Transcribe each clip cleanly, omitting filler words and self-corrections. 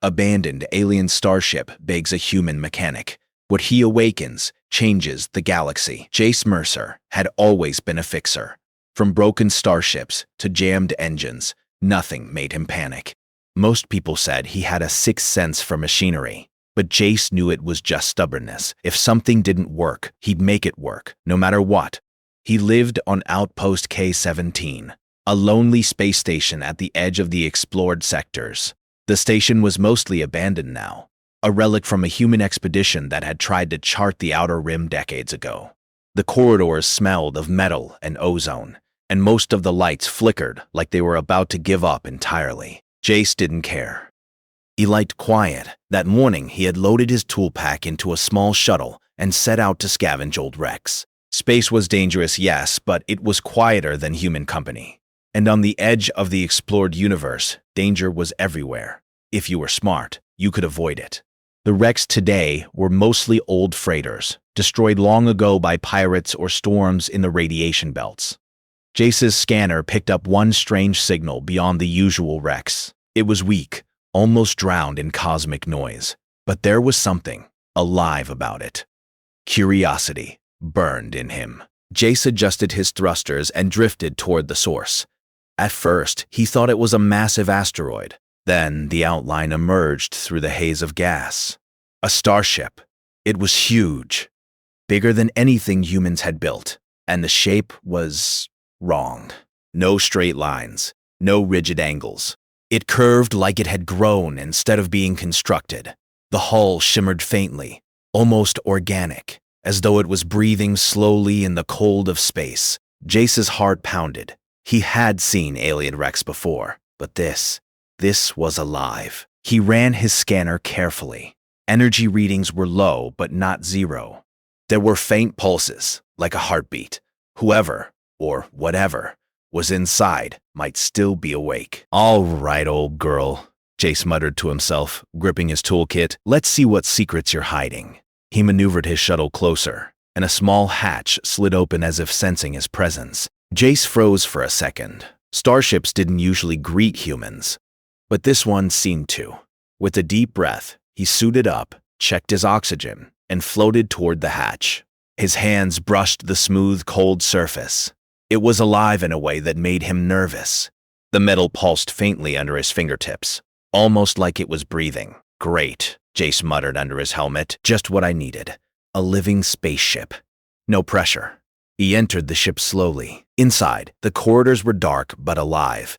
Abandoned alien starship begs a human mechanic. What he awakens changes the galaxy. Jace Mercer had always been a fixer. From broken starships to jammed engines, nothing made him panic. Most people said he had a sixth sense for machinery, but Jace knew it was just stubbornness. If something didn't work, he'd make it work, no matter what. He lived on Outpost K-17, a lonely space station at the edge of the explored sectors. The station was mostly abandoned now, a relic from a human expedition that had tried to chart the outer rim decades ago. The corridors smelled of metal and ozone, and most of the lights flickered like they were about to give up entirely. Jace didn't care. He liked quiet. That morning, he had loaded his tool pack into a small shuttle and set out to scavenge old wrecks. Space was dangerous, yes, but it was quieter than human company. And on the edge of the explored universe, danger was everywhere. If you were smart, you could avoid it. The wrecks today were mostly old freighters, destroyed long ago by pirates or storms in the radiation belts. Jace's scanner picked up one strange signal beyond the usual wrecks. It was weak, almost drowned in cosmic noise, but there was something alive about it. Curiosity burned in him. Jace adjusted his thrusters and drifted toward the source. At first, he thought it was a massive asteroid. Then the outline emerged through the haze of gas. A starship. It was huge, bigger than anything humans had built, and the shape was wrong. No straight lines, no rigid angles. It curved like it had grown instead of being constructed. The hull shimmered faintly, almost organic, as though it was breathing slowly in the cold of space. Jace's heart pounded. He had seen alien wrecks before, but this was alive. He ran his scanner carefully. Energy readings were low, but not zero. There were faint pulses, like a heartbeat. Whoever, or whatever, was inside might still be awake. "All right, old girl," Jace muttered to himself, gripping his toolkit. "Let's see what secrets you're hiding." He maneuvered his shuttle closer, and a small hatch slid open as if sensing his presence. Jace froze for a second. Starships didn't usually greet humans, but this one seemed to. With a deep breath, he suited up, checked his oxygen, and floated toward the hatch. His hands brushed the smooth, cold surface. It was alive in a way that made him nervous. The metal pulsed faintly under his fingertips, almost like it was breathing. "Great," Jace muttered under his helmet. "Just what I needed. A living spaceship. No pressure." He entered the ship slowly. Inside, the corridors were dark but alive.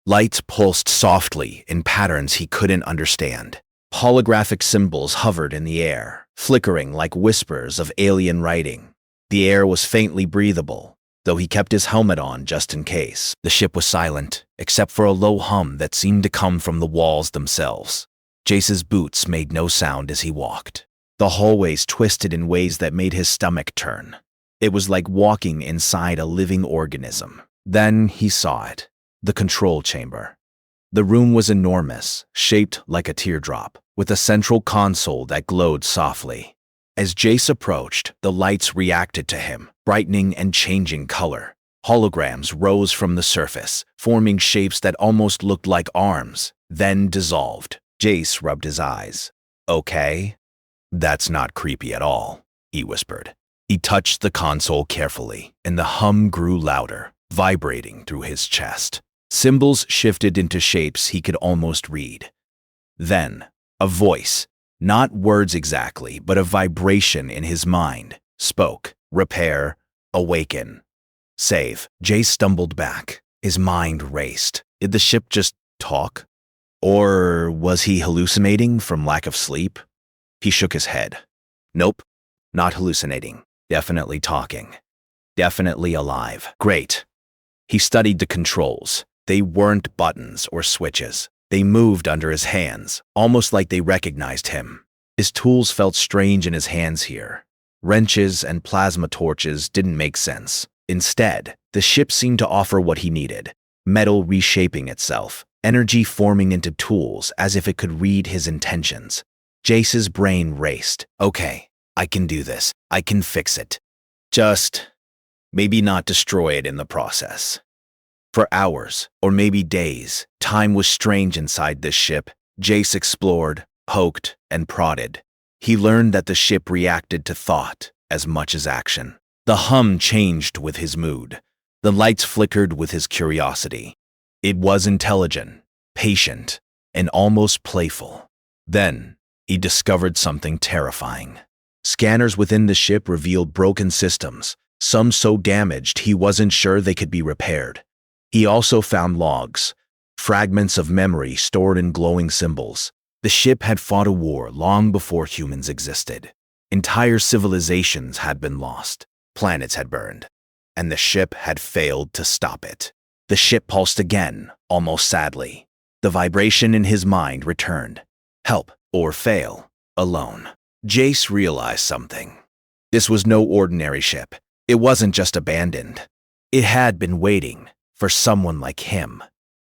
Lights pulsed softly in patterns he couldn't understand. Holographic symbols hovered in the air, flickering like whispers of alien writing. The air was faintly breathable, though he kept his helmet on just in case. The ship was silent, except for a low hum that seemed to come from the walls themselves. Jace's boots made no sound as he walked. The hallways twisted in ways that made his stomach turn. It was like walking inside a living organism. Then he saw it. The control chamber. The room was enormous, shaped like a teardrop, with a central console that glowed softly. As Jace approached, the lights reacted to him, brightening and changing color. Holograms rose from the surface, forming shapes that almost looked like arms, then dissolved. Jace rubbed his eyes. "Okay, that's not creepy at all," he whispered. He touched the console carefully, and the hum grew louder, vibrating through his chest. Symbols shifted into shapes he could almost read. Then, a voice, not words exactly, but a vibration in his mind, spoke. "Repair, awaken, save." Jace stumbled back. His mind raced. Did the ship just talk? Or was he hallucinating from lack of sleep? He shook his head. Nope, not hallucinating. Definitely talking. Definitely alive. Great. He studied the controls. They weren't buttons or switches. They moved under his hands, almost like they recognized him. His tools felt strange in his hands here. Wrenches and plasma torches didn't make sense. Instead, the ship seemed to offer what he needed. Metal reshaping itself, energy forming into tools as if it could read his intentions. Jace's brain raced. Okay, I can do this. I can fix it. Just maybe not destroy it in the process. For hours, or maybe days, time was strange inside this ship. Jace explored, poked, and prodded. He learned that the ship reacted to thought as much as action. The hum changed with his mood. The lights flickered with his curiosity. It was intelligent, patient, and almost playful. Then, he discovered something terrifying. Scanners within the ship revealed broken systems, some so damaged he wasn't sure they could be repaired. He also found logs, fragments of memory stored in glowing symbols. The ship had fought a war long before humans existed. Entire civilizations had been lost, planets had burned, and the ship had failed to stop it. The ship pulsed again, almost sadly. The vibration in his mind returned. Help or fail, alone. Jace realized something. This was no ordinary ship. It wasn't just abandoned. It had been waiting for someone like him.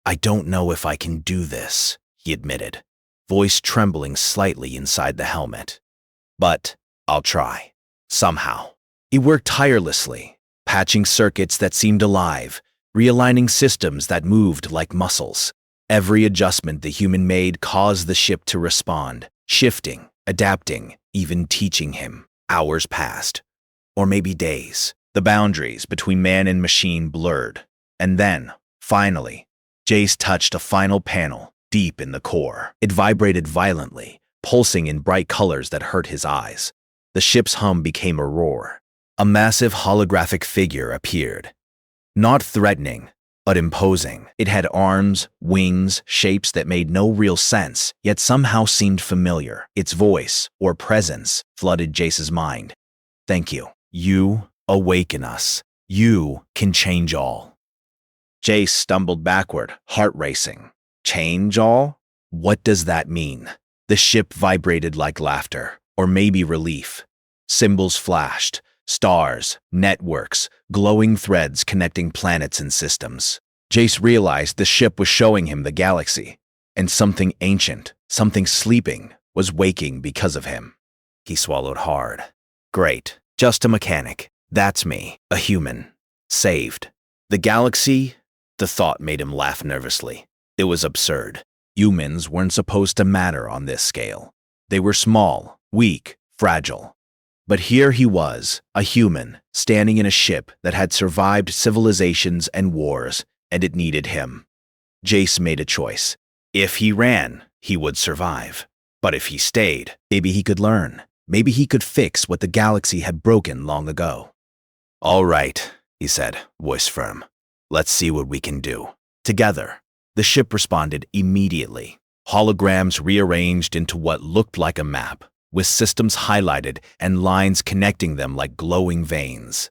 "I don't know if I can do this," he admitted, voice trembling slightly inside the helmet. "But I'll try. Somehow." He worked tirelessly, patching circuits that seemed alive, realigning systems that moved like muscles. Every adjustment the human made caused the ship to respond, shifting, adapting, even teaching him. Hours passed, or maybe days. The boundaries between man and machine blurred. And then, finally, Jace touched a final panel deep in the core. It vibrated violently, pulsing in bright colors that hurt his eyes. The ship's hum became a roar. A massive holographic figure appeared. Not threatening, but imposing. It had arms, wings, shapes that made no real sense, yet somehow seemed familiar. Its voice, or presence, flooded Jace's mind. "Thank you. You awaken us. You can change all." Jace stumbled backward, heart racing. Change all? What does that mean? The ship vibrated like laughter, or maybe relief. Symbols flashed. Stars, networks, glowing threads connecting planets and systems. Jace realized the ship was showing him the galaxy, and something ancient, something sleeping, was waking because of him. He swallowed hard. Great, just a mechanic. That's me, a human. Saved. The galaxy? The thought made him laugh nervously. It was absurd. Humans weren't supposed to matter on this scale. They were small, weak, fragile. But here he was, a human, standing in a ship that had survived civilizations and wars, and it needed him. Jace made a choice. If he ran, he would survive. But if he stayed, maybe he could learn. Maybe he could fix what the galaxy had broken long ago. "All right," he said, voice firm. "Let's see what we can do." Together, the ship responded immediately. Holograms rearranged into what looked like a map, with systems highlighted and lines connecting them like glowing veins.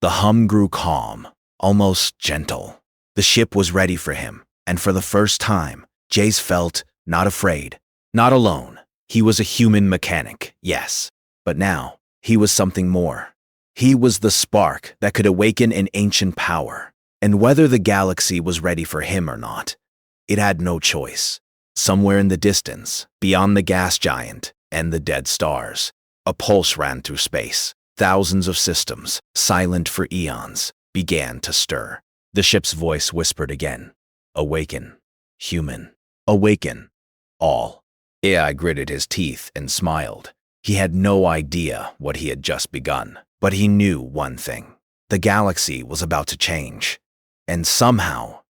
The hum grew calm, almost gentle. The ship was ready for him, and for the first time, Jace felt not afraid, not alone. He was a human mechanic, yes, but now he was something more. He was the spark that could awaken an ancient power, and whether the galaxy was ready for him or not, it had no choice. Somewhere in the distance, beyond the gas giant and the dead stars, a pulse ran through space. Thousands of systems, silent for eons, began to stir. The ship's voice whispered again. "Awaken, human. Awaken, all." AI gritted his teeth and smiled. He had no idea what he had just begun, but he knew one thing. The galaxy was about to change. And somehow,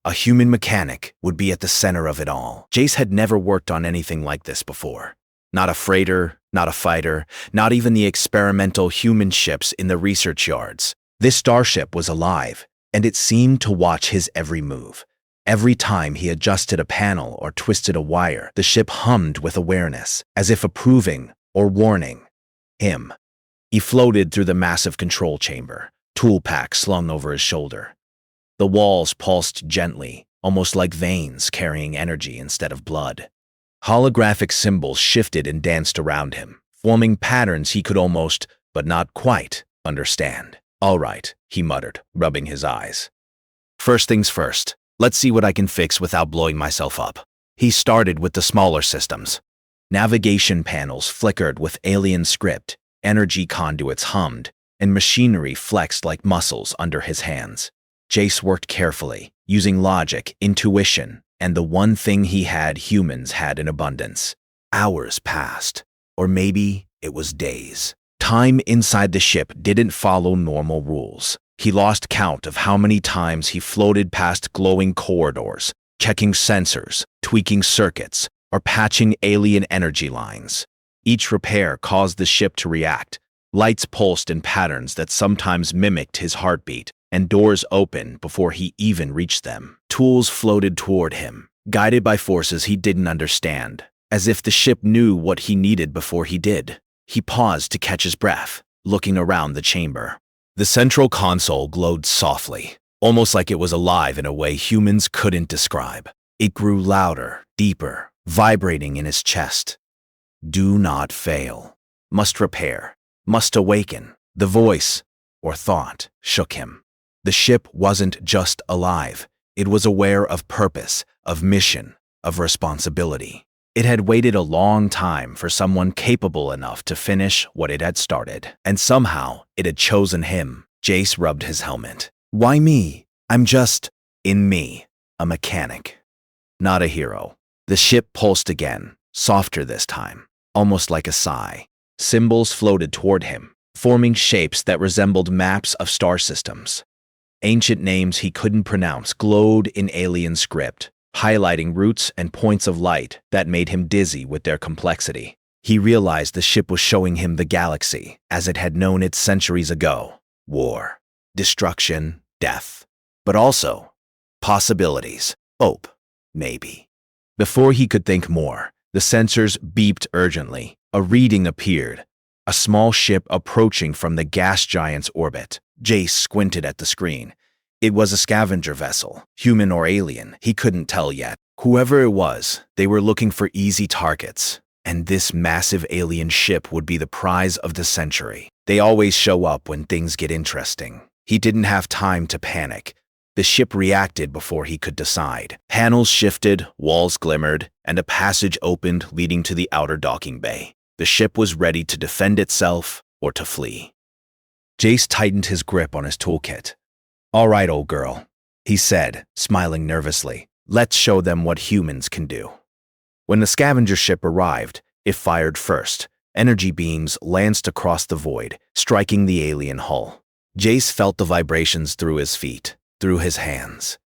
a human mechanic would be at the center of it all. Jace had never worked on anything like this before. Not a freighter, not a fighter, not even the experimental human ships in the research yards. This starship was alive, and it seemed to watch his every move. Every time he adjusted a panel or twisted a wire, the ship hummed with awareness, as if approving or warning him. He floated through the massive control chamber, tool pack slung over his shoulder. The walls pulsed gently, almost like veins carrying energy instead of blood. Holographic symbols shifted and danced around him, forming patterns he could almost, but not quite, understand. "All right," he muttered, rubbing his eyes. "First things first. Let's see what I can fix without blowing myself up." He started with the smaller systems. Navigation panels flickered with alien script, energy conduits hummed, and machinery flexed like muscles under his hands. Jace worked carefully, using logic, intuition, and the one thing he had humans had in abundance. Hours passed, or maybe it was days. Time inside the ship didn't follow normal rules. He lost count of how many times he floated past glowing corridors, checking sensors, tweaking circuits, or patching alien energy lines. Each repair caused the ship to react. Lights pulsed in patterns that sometimes mimicked his heartbeat, and doors opened before he even reached them. Tools floated toward him, guided by forces he didn't understand, as if the ship knew what he needed before he did. He paused to catch his breath, looking around the chamber. The central console glowed softly, almost like it was alive in a way humans couldn't describe. It grew louder, deeper, vibrating in his chest. Do not fail. Must repair. Must awaken. The voice, or thought, shook him. The ship wasn't just alive. It was aware of purpose, of mission, of responsibility. It had waited a long time for someone capable enough to finish what it had started, and somehow it had chosen him. Jace rubbed his helmet. Why me? I'm just, in me, a mechanic, not a hero. The ship pulsed again, softer this time, almost like a sigh. Symbols floated toward him, forming shapes that resembled maps of star systems. Ancient names he couldn't pronounce glowed in alien script, highlighting routes and points of light that made him dizzy with their complexity. He realized the ship was showing him the galaxy as it had known it centuries ago. War, destruction, death, but also possibilities, hope, maybe. Before he could think more, the sensors beeped urgently. A reading appeared, a small ship approaching from the gas giant's orbit. Jace squinted at the screen. It was a scavenger vessel, human or alien, he couldn't tell yet. Whoever it was, they were looking for easy targets, and this massive alien ship would be the prize of the century. They always show up when things get interesting. He didn't have time to panic. The ship reacted before he could decide. Panels shifted, walls glimmered, and a passage opened leading to the outer docking bay. The ship was ready to defend itself or to flee. Jace tightened his grip on his toolkit. All right, old girl, he said, smiling nervously. Let's show them what humans can do. When the scavenger ship arrived, it fired first. Energy beams lanced across the void, striking the alien hull. Jace felt the vibrations through his feet, through his hands.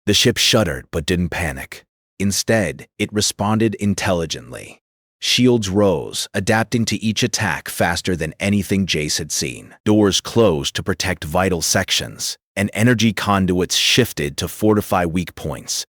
The ship shuddered but didn't panic. Instead, it responded intelligently. Shields rose, adapting to each attack faster than anything Jace had seen. Doors closed to protect vital sections, and energy conduits shifted to fortify weak points.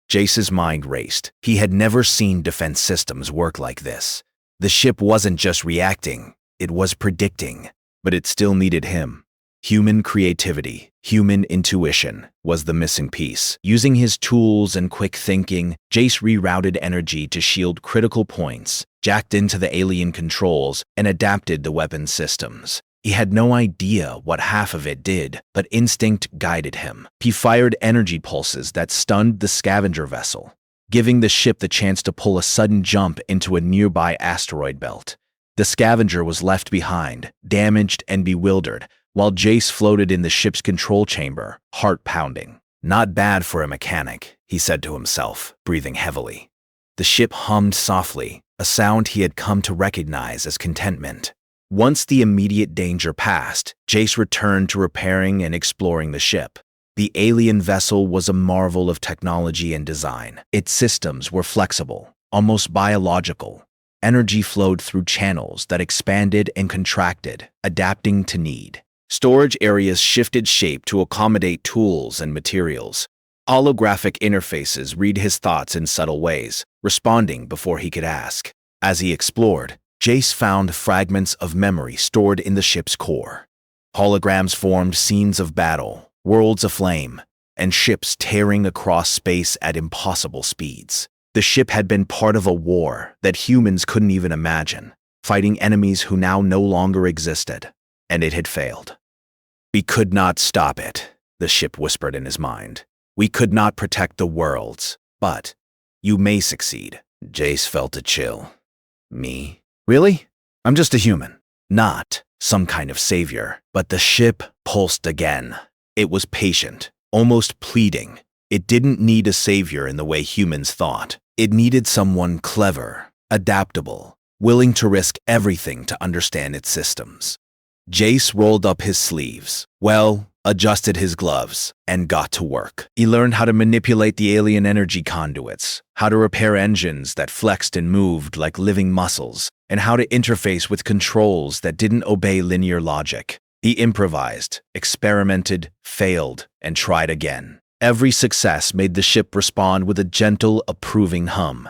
Jace's mind raced. He had never seen defense systems work like this. The ship wasn't just reacting, it was predicting, but it still needed him. Human creativity, human intuition was the missing piece. Using his tools and quick thinking, Jace rerouted energy to shield critical points, jacked into the alien controls, and adapted the weapon systems. He had no idea what half of it did, but instinct guided him. He fired energy pulses that stunned the scavenger vessel, giving the ship the chance to pull a sudden jump into a nearby asteroid belt. The scavenger was left behind, damaged and bewildered, while Jace floated in the ship's control chamber, heart pounding. Not bad for a mechanic, he said to himself, breathing heavily. The ship hummed softly, a sound he had come to recognize as contentment. Once the immediate danger passed, Jace returned to repairing and exploring the ship. The alien vessel was a marvel of technology and design. Its systems were flexible, almost biological. Energy flowed through channels that expanded and contracted, adapting to need. Storage areas shifted shape to accommodate tools and materials. Holographic interfaces read his thoughts in subtle ways, responding before he could ask. As he explored, Jace found fragments of memory stored in the ship's core. Holograms formed scenes of battle, worlds aflame, and ships tearing across space at impossible speeds. The ship had been part of a war that humans couldn't even imagine, fighting enemies who now no longer existed, and it had failed. We could not stop it, the ship whispered in his mind. We could not protect the worlds, but you may succeed. Jace felt a chill. Me? Really? I'm just a human. Not some kind of savior. But the ship pulsed again. It was patient, almost pleading. It didn't need a savior in the way humans thought. It needed someone clever, adaptable, willing to risk everything to understand its systems. Jace rolled up his sleeves, adjusted his gloves, and got to work. He learned how to manipulate the alien energy conduits, how to repair engines that flexed and moved like living muscles, and how to interface with controls that didn't obey linear logic. He improvised, experimented, failed, and tried again. Every success made the ship respond with a gentle, approving hum.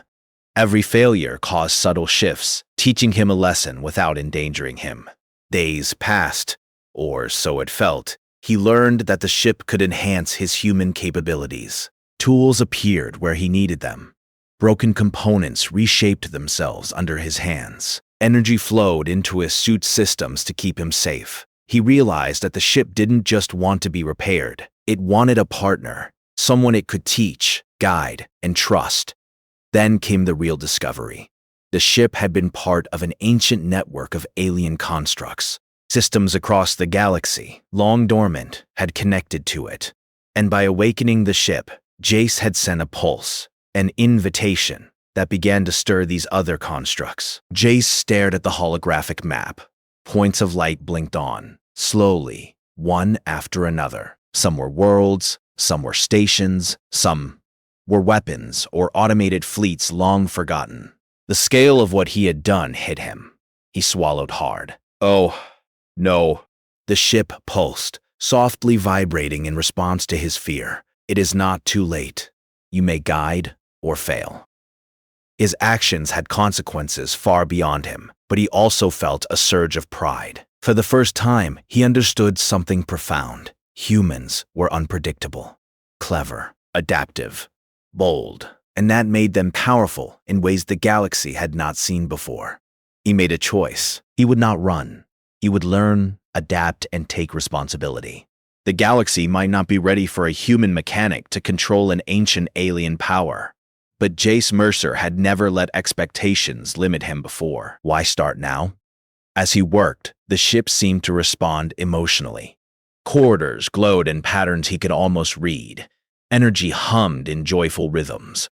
Every failure caused subtle shifts, teaching him a lesson without endangering him. Days passed, or so it felt. He learned that the ship could enhance his human capabilities. Tools appeared where he needed them. Broken components reshaped themselves under his hands. Energy flowed into his suit's systems to keep him safe. He realized that the ship didn't just want to be repaired. It wanted a partner, someone it could teach, guide, and trust. Then came the real discovery. The ship had been part of an ancient network of alien constructs. Systems across the galaxy, long dormant, had connected to it. And by awakening the ship, Jace had sent a pulse, an invitation, that began to stir these other constructs. Jace stared at the holographic map. Points of light blinked on, slowly, one after another. Some were worlds, some were stations, some were weapons or automated fleets long forgotten. The scale of what he had done hit him. He swallowed hard. Oh, no. The ship pulsed, softly vibrating in response to his fear. It is not too late. You may guide or fail. His actions had consequences far beyond him, but he also felt a surge of pride. For the first time, he understood something profound. Humans were unpredictable, clever, adaptive, bold, and that made them powerful in ways the galaxy had not seen before. He made a choice. He would not run. He would learn, adapt, and take responsibility. The galaxy might not be ready for a human mechanic to control an ancient alien power. But Jace Mercer had never let expectations limit him before. Why start now? As he worked, the ship seemed to respond emotionally. Corridors glowed in patterns he could almost read. Energy hummed in joyful rhythms.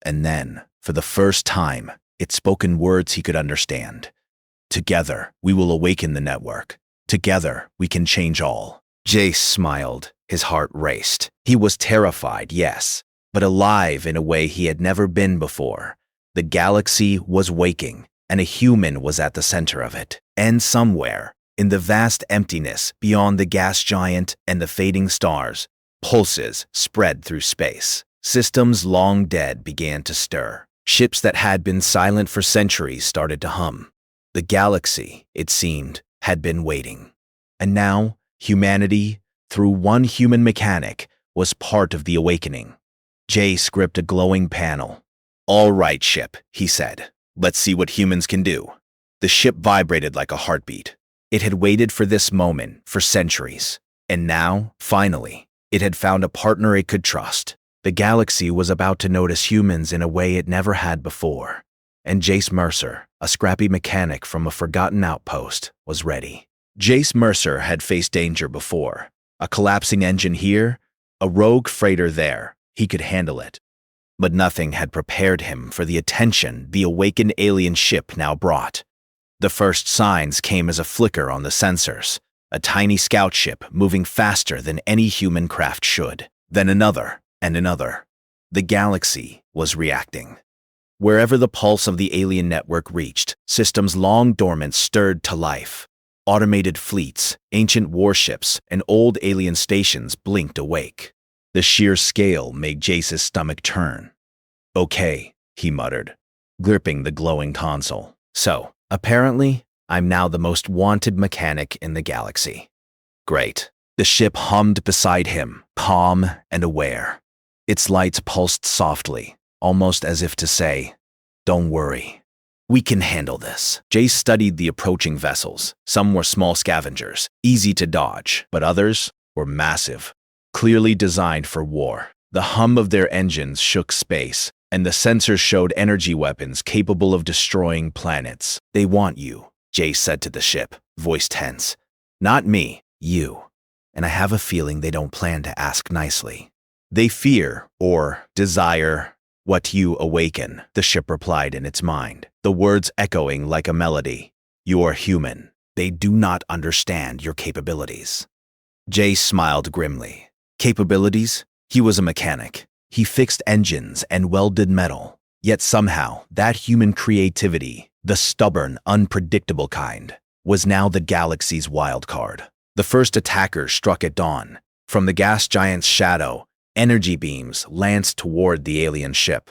And then, for the first time, it spoke in words he could understand. Together, we will awaken the network. Together, we can change all. Jace smiled. His heart raced. He was terrified, yes, but alive in a way he had never been before. The galaxy was waking, and a human was at the center of it. And somewhere, in the vast emptiness beyond the gas giant and the fading stars, pulses spread through space. Systems long dead began to stir. Ships that had been silent for centuries started to hum. The galaxy, it seemed, had been waiting. And now, humanity, through one human mechanic, was part of the awakening. Jace gripped a glowing panel. "All right, ship," he said. "Let's see what humans can do." The ship vibrated like a heartbeat. It had waited for this moment for centuries. And now, finally, it had found a partner it could trust. The galaxy was about to notice humans in a way it never had before. And Jace Mercer, a scrappy mechanic from a forgotten outpost, was ready. Jace Mercer had faced danger before. A collapsing engine here, a rogue freighter there. He could handle it. But nothing had prepared him for the attention the awakened alien ship now brought. The first signs came as a flicker on the sensors, a tiny scout ship moving faster than any human craft should. Then another, and another. The galaxy was reacting. Wherever the pulse of the alien network reached, systems long dormant stirred to life. Automated fleets, ancient warships, and old alien stations blinked awake. The sheer scale made Jace's stomach turn. "Okay," he muttered, gripping the glowing console. "So, apparently, I'm now the most wanted mechanic in the galaxy." Great. The ship hummed beside him, calm and aware. Its lights pulsed softly, almost as if to say, "Don't worry. We can handle this." Jace studied the approaching vessels. Some were small scavengers, easy to dodge, but others were massive, clearly designed for war. The hum of their engines shook space, and the sensors showed energy weapons capable of destroying planets. "They want you," Jace said to the ship, voice tense. "Not me, you. And I have a feeling they don't plan to ask nicely." They fear or desire what you awaken, the ship replied in its mind, the words echoing like a melody. You are human. They do not understand your capabilities. Jace smiled grimly. Capabilities? He was a mechanic. He fixed engines and welded metal. Yet somehow, that human creativity, the stubborn, unpredictable kind, was now the galaxy's wild card. The first attacker struck at dawn. From the gas giant's shadow, energy beams lanced toward the alien ship.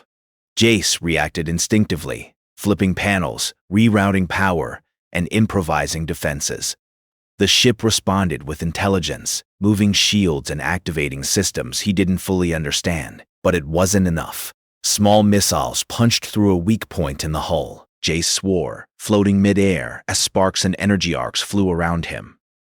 Jace reacted instinctively, flipping panels, rerouting power, and improvising defenses. The ship responded with intelligence, moving shields and activating systems he didn't fully understand. But it wasn't enough. Small missiles punched through a weak point in the hull. Jace swore, floating mid-air as sparks and energy arcs flew around him.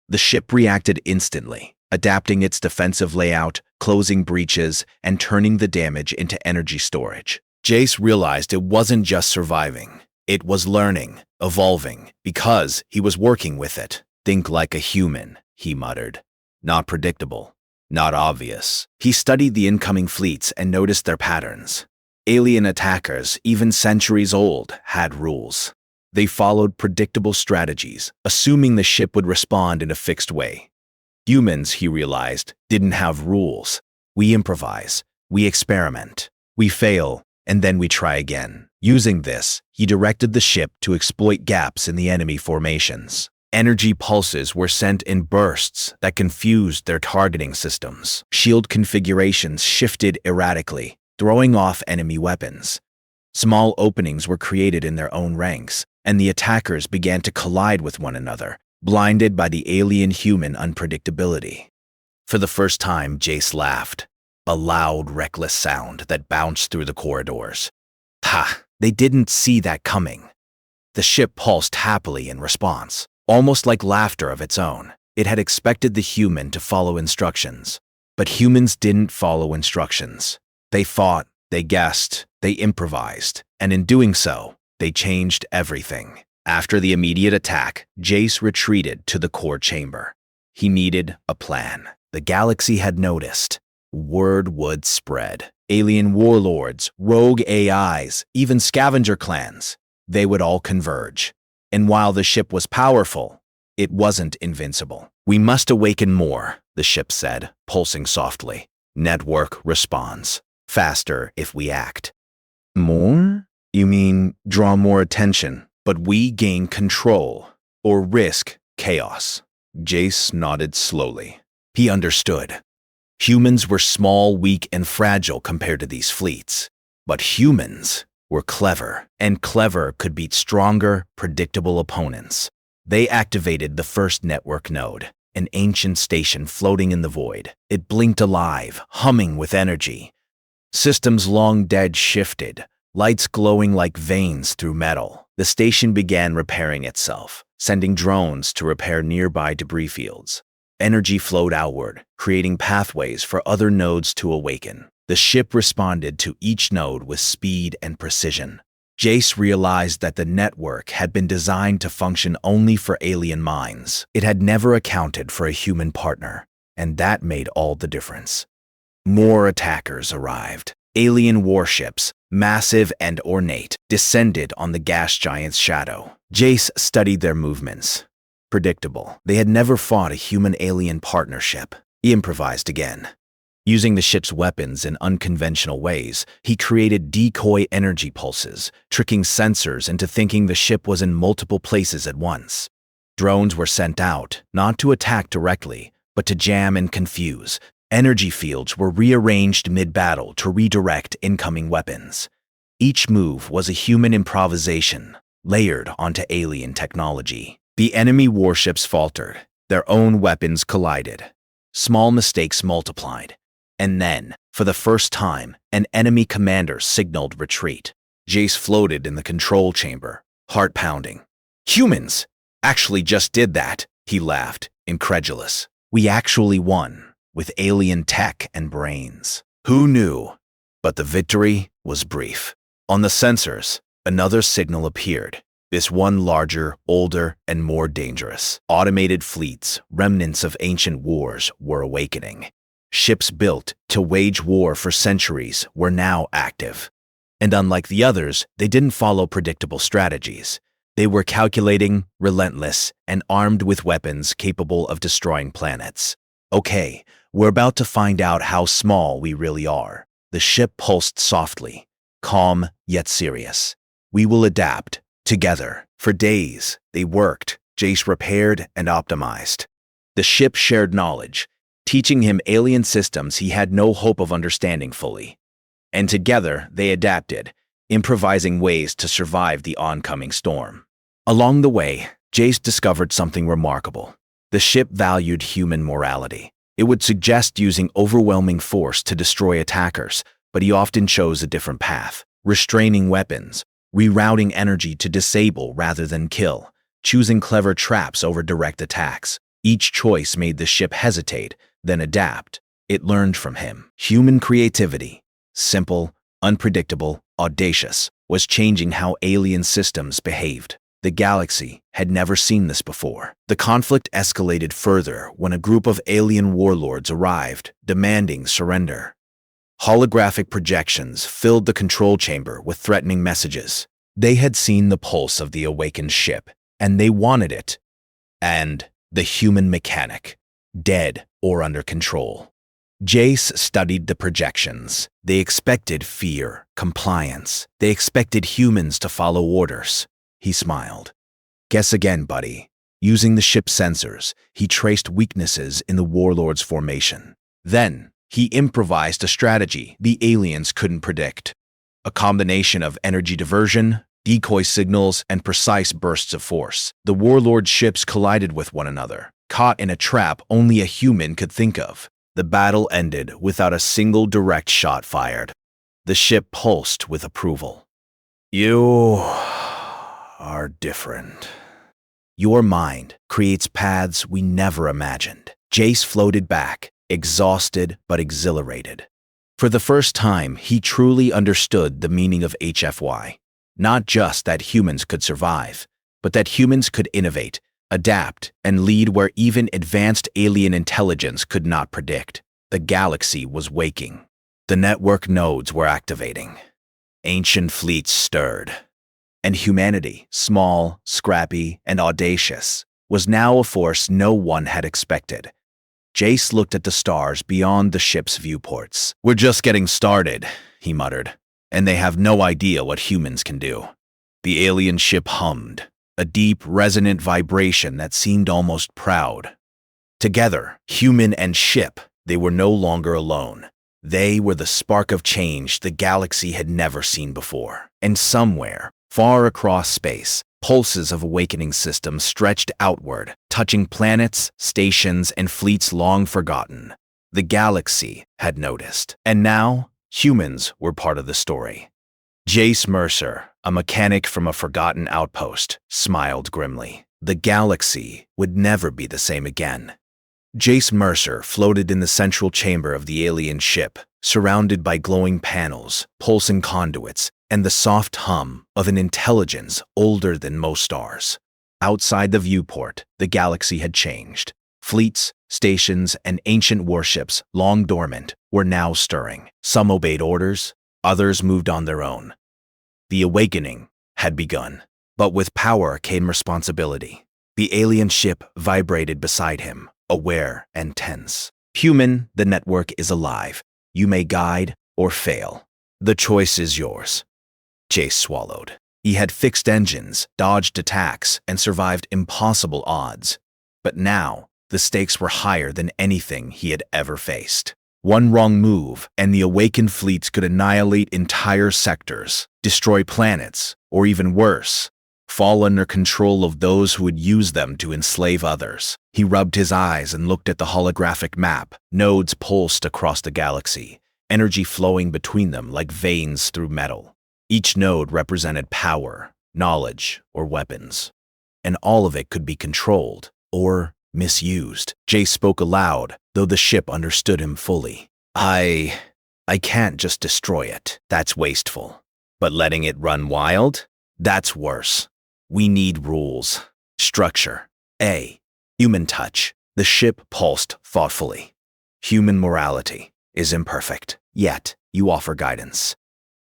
The ship reacted instantly, adapting its defensive layout, closing breaches, and turning the damage into energy storage. Jace realized it wasn't just surviving. It was learning, evolving, because he was working with it. Think like a human, he muttered. Not predictable, not obvious. He studied the incoming fleets and noticed their patterns. Alien attackers, even centuries old, had rules. They followed predictable strategies, assuming the ship would respond in a fixed way. Humans, he realized, didn't have rules. We improvise, we experiment, we fail, and then we try again. Using this, he directed the ship to exploit gaps in the enemy formations. Energy pulses were sent in bursts that confused their targeting systems. Shield configurations shifted erratically, throwing off enemy weapons. Small openings were created in their own ranks, and the attackers began to collide with one another, blinded by the alien-human unpredictability. For the first time, Jace laughed, a loud, reckless sound that bounced through the corridors. Ha! They didn't see that coming. The ship pulsed happily in response, almost like laughter of its own. It had expected the human to follow instructions. But humans didn't follow instructions. They fought, they guessed, they improvised, and in doing so, they changed everything. After the immediate attack, Jace retreated to the core chamber. He needed a plan. The galaxy had noticed. Word would spread. Alien warlords, rogue AIs, even scavenger clans, they would all converge. And while the ship was powerful, it wasn't invincible. We must awaken more, the ship said, pulsing softly. Network responds. Faster if we act. More? You mean draw more attention, but we gain control, or risk chaos. Jace nodded slowly. He understood. Humans were small, weak, and fragile compared to these fleets. But humans were clever, and clever could beat stronger, predictable opponents. They activated the first network node, an ancient station floating in the void. It blinked alive, humming with energy. Systems long dead shifted, lights glowing like veins through metal. The station began repairing itself, sending drones to repair nearby debris fields. Energy flowed outward, creating pathways for other nodes to awaken. The ship responded to each node with speed and precision. Jace realized that the network had been designed to function only for alien minds. It had never accounted for a human partner, and that made all the difference. More attackers arrived. Alien warships, massive and ornate, descended on the gas giant's shadow. Jace studied their movements. Predictable. They had never fought a human-alien partnership. He improvised again. Using the ship's weapons in unconventional ways, he created decoy energy pulses, tricking sensors into thinking the ship was in multiple places at once. Drones were sent out, not to attack directly, but to jam and confuse. Energy fields were rearranged mid-battle to redirect incoming weapons. Each move was a human improvisation, layered onto alien technology. The enemy warships faltered. Their own weapons collided. Small mistakes multiplied. And then, for the first time, an enemy commander signaled retreat. Jace floated in the control chamber, heart pounding. Humans actually just did that, he laughed, incredulous. We actually won, with alien tech and brains. Who knew? But the victory was brief. On the sensors, another signal appeared. This one larger, older, and more dangerous. Automated fleets, remnants of ancient wars, were awakening. ships built to wage war for centuries, were now active. And unlike the others, they didn't follow predictable strategies. They were calculating, relentless, and armed with weapons capable of destroying planets. Okay, we're about to find out how small we really are. The ship pulsed softly, calm yet serious. We will adapt, together. For days, they worked. Jace repaired and optimized. The ship shared knowledge, teaching him alien systems he had no hope of understanding fully. And together, they adapted, improvising ways to survive the oncoming storm. Along the way, Jace discovered something remarkable. The ship valued human morality. It would suggest using overwhelming force to destroy attackers, but he often chose a different path, restraining weapons, rerouting energy to disable rather than kill, choosing clever traps over direct attacks. Each choice made the ship hesitate, then adapt. It learned from him. Human creativity, simple, unpredictable, audacious, was changing how alien systems behaved. The galaxy had never seen this before. The conflict escalated further when a group of alien warlords arrived, demanding surrender. Holographic projections filled the control chamber with threatening messages. They had seen the pulse of the awakened ship, and they wanted it. And the human mechanic, dead or under control. Jace studied the projections. They expected fear, compliance. They expected humans to follow orders. He smiled. Guess again, buddy. Using the ship's sensors, he traced weaknesses in the warlord's formation. Then, he improvised a strategy the aliens couldn't predict. A combination of energy diversion, decoy signals, and precise bursts of force. The warlord ships collided with one another, caught in a trap only a human could think of. The battle ended without a single direct shot fired. The ship pulsed with approval. You are different. Your mind creates paths we never imagined. Jace floated back, exhausted but exhilarated. For the first time, he truly understood the meaning of HFY. Not just that humans could survive, but that humans could innovate, adapt, and lead where even advanced alien intelligence could not predict. The galaxy was waking. The network nodes were activating. Ancient fleets stirred. And humanity, small, scrappy, and audacious, was now a force no one had expected. Jace looked at the stars beyond the ship's viewports. We're just getting started, he muttered, and they have no idea what humans can do. The alien ship hummed, a deep, resonant vibration that seemed almost proud. Together, human and ship, they were no longer alone. They were the spark of change the galaxy had never seen before. And somewhere, far across space, pulses of awakening systems stretched outward, touching planets, stations, and fleets long forgotten. The galaxy had noticed. And now, humans were part of the story. Jace Mercer, a mechanic from a forgotten outpost, smiled grimly. The galaxy would never be the same again. Jace Mercer floated in the central chamber of the alien ship, surrounded by glowing panels, pulsing conduits, and the soft hum of an intelligence older than most stars. Outside the viewport, the galaxy had changed. Fleets, stations, and ancient warships, long dormant, were now stirring. Some obeyed orders, others moved on their own. The awakening had begun, but with power came responsibility. The alien ship vibrated beside him, aware and tense. Human, the network is alive. You may guide or fail. The choice is yours. Jace swallowed. He had fixed engines, dodged attacks, and survived impossible odds. But now, the stakes were higher than anything he had ever faced. One wrong move, and the awakened fleets could annihilate entire sectors, destroy planets, or even worse, fall under control of those who would use them to enslave others. He rubbed his eyes and looked at the holographic map. Nodes pulsed across the galaxy, energy flowing between them like veins through metal. Each node represented power, knowledge, or weapons. And all of it could be controlled, or misused. Jace spoke aloud, though the ship understood him fully. I can't just destroy it. That's wasteful. But letting it run wild? That's worse. We need rules. Structure. A. Human touch. The ship pulsed thoughtfully. Human morality is imperfect, yet you offer guidance.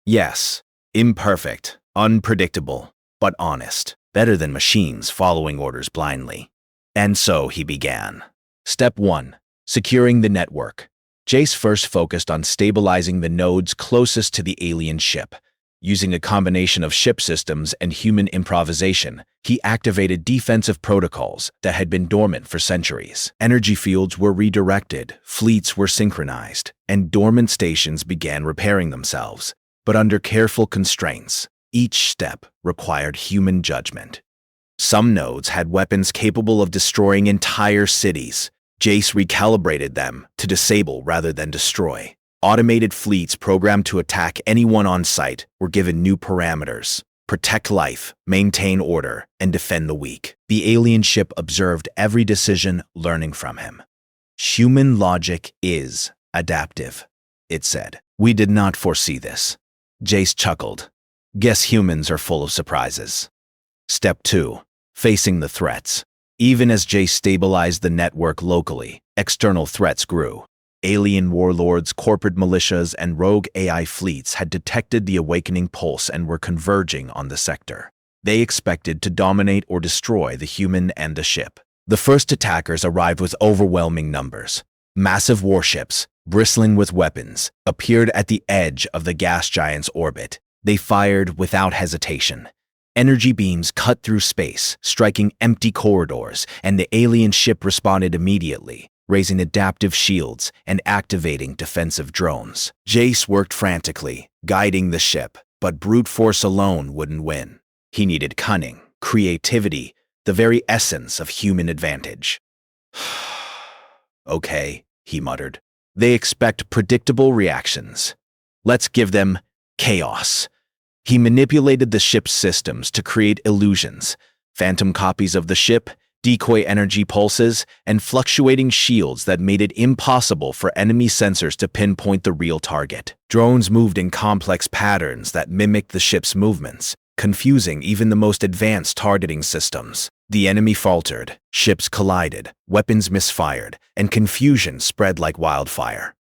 Yes, imperfect, unpredictable, but honest. Better than machines following orders blindly. And so he began. Step 1. Securing the network. Jace first focused on stabilizing the nodes closest to the alien ship. Using a combination of ship systems and human improvisation, he activated defensive protocols that had been dormant for centuries. Energy fields were redirected, fleets were synchronized, and dormant stations began repairing themselves. But under careful constraints, each step required human judgment. Some nodes had weapons capable of destroying entire cities. Jace recalibrated them to disable rather than destroy. Automated fleets programmed to attack anyone on site were given new parameters: protect life, maintain order, and defend the weak. The alien ship observed every decision, learning from him. Human logic is adaptive, it said. We did not foresee this. Jace chuckled. Guess humans are full of surprises. Step 2. Facing the threats. Even as Jace stabilized the network locally, external threats grew. Alien warlords, corporate militias, and rogue AI fleets had detected the awakening pulse and were converging on the sector. They expected to dominate or destroy the human and the ship. The first attackers arrived with overwhelming numbers. Massive warships, bristling with weapons, appeared at the edge of the gas giant's orbit. They fired without hesitation. Energy beams cut through space, striking empty corridors, and the alien ship responded immediately, raising adaptive shields and activating defensive drones. Jace worked frantically, guiding the ship, but brute force alone wouldn't win. He needed cunning, creativity, the very essence of human advantage. Okay, he muttered. They expect predictable reactions. Let's give them chaos. He manipulated the ship's systems to create illusions, phantom copies of the ship, decoy energy pulses, and fluctuating shields that made it impossible for enemy sensors to pinpoint the real target. Drones moved in complex patterns that mimicked the ship's movements, confusing even the most advanced targeting systems. The enemy faltered, ships collided, weapons misfired, and confusion spread like wildfire.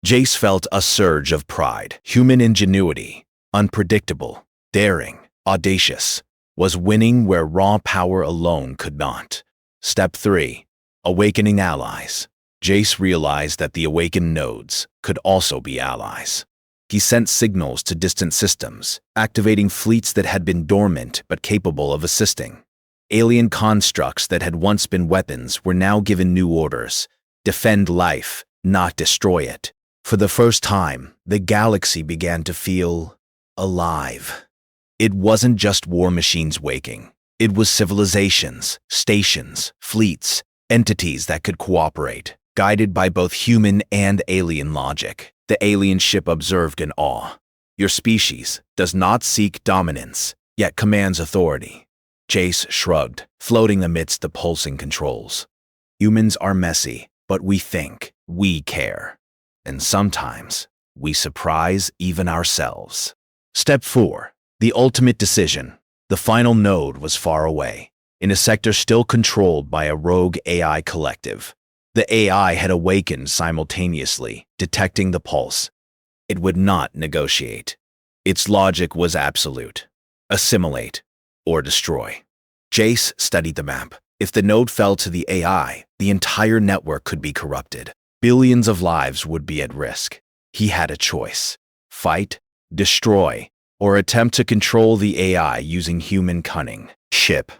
Jace felt a surge of pride. Human ingenuity, unpredictable, daring, audacious, was winning where raw power alone could not. Step 3. Awakening allies. Jace realized that the awakened nodes could also be allies. He sent signals to distant systems, activating fleets that had been dormant but capable of assisting. Alien constructs that had once been weapons were now given new orders: defend life, not destroy it. For the first time, the galaxy began to feel alive. It wasn't just war machines waking. It was civilizations, stations, fleets, entities that could cooperate, guided by both human and alien logic. The alien ship observed in awe. Your species does not seek dominance, yet commands authority. Jace shrugged, floating amidst the pulsing controls. Humans are messy, but we think, we care. And sometimes, we surprise even ourselves. Step 4. The ultimate decision. The final node was far away, in a sector still controlled by a rogue AI collective. The AI had awakened simultaneously, detecting the pulse. It would not negotiate. Its logic was absolute: assimilate or destroy. Jace studied the map. If the node fell to the AI, the entire network could be corrupted. Billions of lives would be at risk. He had a choice: fight, destroy, or attempt to control the AI using human cunning. Ship.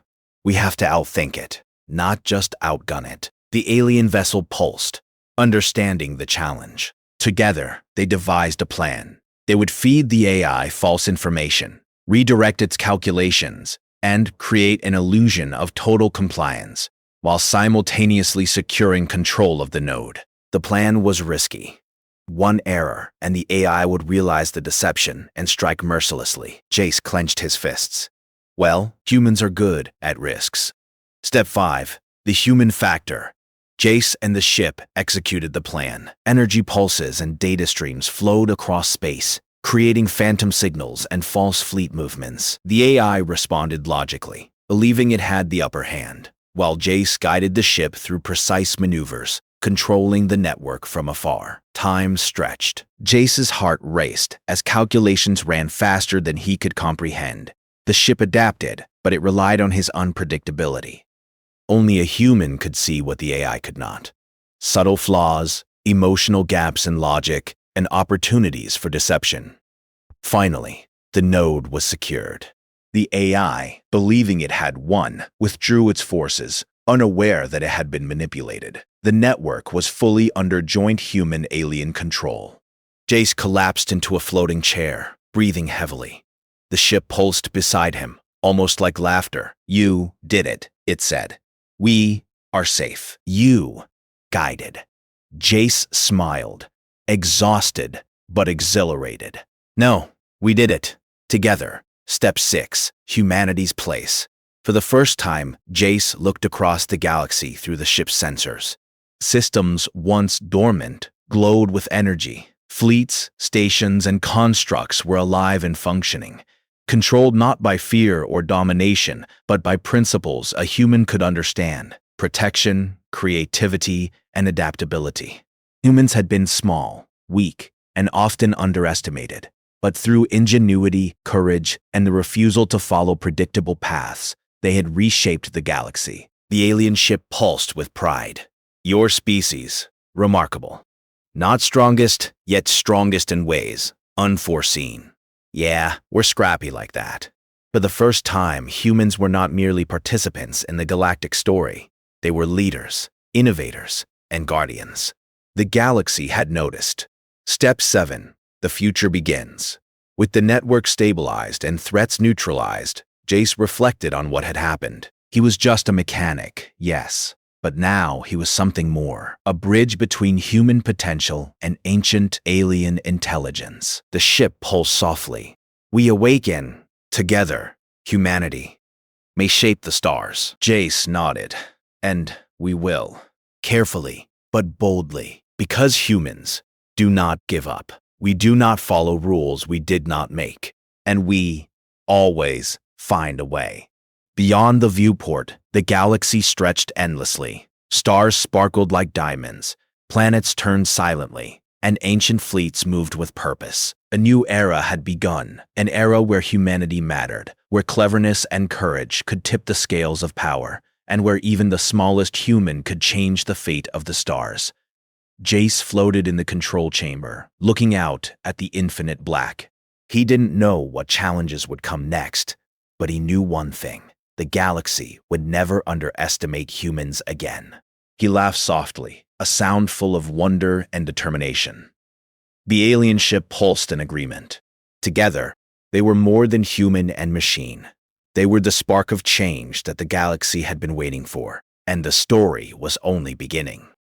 We have to outthink it, not just outgun it. The alien vessel pulsed, understanding the challenge. Together, they devised a plan. They would feed the AI false information, redirect its calculations, and create an illusion of total compliance, while simultaneously securing control of the node. The plan was risky. One error, and the AI would realize the deception and strike mercilessly. Jace clenched his fists. Well, humans are good at risks. Step 5. The human factor. Jace and the ship executed the plan. Energy pulses and data streams flowed across space, creating phantom signals and false fleet movements. The AI responded logically, believing it had the upper hand, while Jace guided the ship through precise maneuvers, controlling the network from afar. Time stretched. Jace's heart raced as calculations ran faster than he could comprehend. The ship adapted, but it relied on his unpredictability. Only a human could see what the AI could not. Subtle flaws, emotional gaps in logic, and opportunities for deception. Finally, the node was secured. The AI, believing it had won, withdrew its forces, unaware that it had been manipulated. The network was fully under joint human-alien control. Jace collapsed into a floating chair, breathing heavily. The ship pulsed beside him, almost like laughter. "You did it," it said. "We are safe. You guided." Jace smiled, exhausted but exhilarated. "No, we did it. Together." Step 6. Humanity's place. For the first time, Jace looked across the galaxy through the ship's sensors. Systems once dormant glowed with energy. Fleets, stations, and constructs were alive and functioning, controlled not by fear or domination, but by principles a human could understand: protection, creativity, and adaptability. Humans had been small, weak, and often underestimated. But through ingenuity, courage, and the refusal to follow predictable paths, they had reshaped the galaxy. The alien ship pulsed with pride. "Your species, remarkable. Not strongest, yet strongest in ways unforeseen. Yeah, we're scrappy like that." For the first time, humans were not merely participants in the galactic story. They were leaders, innovators, and guardians. The galaxy had noticed. Step 7. The future begins. With the network stabilized and threats neutralized, Jace reflected on what had happened. He was just a mechanic, yes, but now he was something more, a bridge between human potential and ancient alien intelligence. The ship pulsed softly. "We awaken, together, humanity. May shape the stars." Jace nodded. "And we will. Carefully, but boldly. Because humans do not give up. We do not follow rules we did not make, and we always find a way." Beyond the viewport, the galaxy stretched endlessly. Stars sparkled like diamonds, planets turned silently, and ancient fleets moved with purpose. A new era had begun, an era where humanity mattered, where cleverness and courage could tip the scales of power, and where even the smallest human could change the fate of the stars. Jace floated in the control chamber, looking out at the infinite black. He didn't know what challenges would come next, but he knew one thing: the galaxy would never underestimate humans again. He laughed softly, a sound full of wonder and determination. The alien ship pulsed in agreement. Together, they were more than human and machine. They were the spark of change that the galaxy had been waiting for, and the story was only beginning.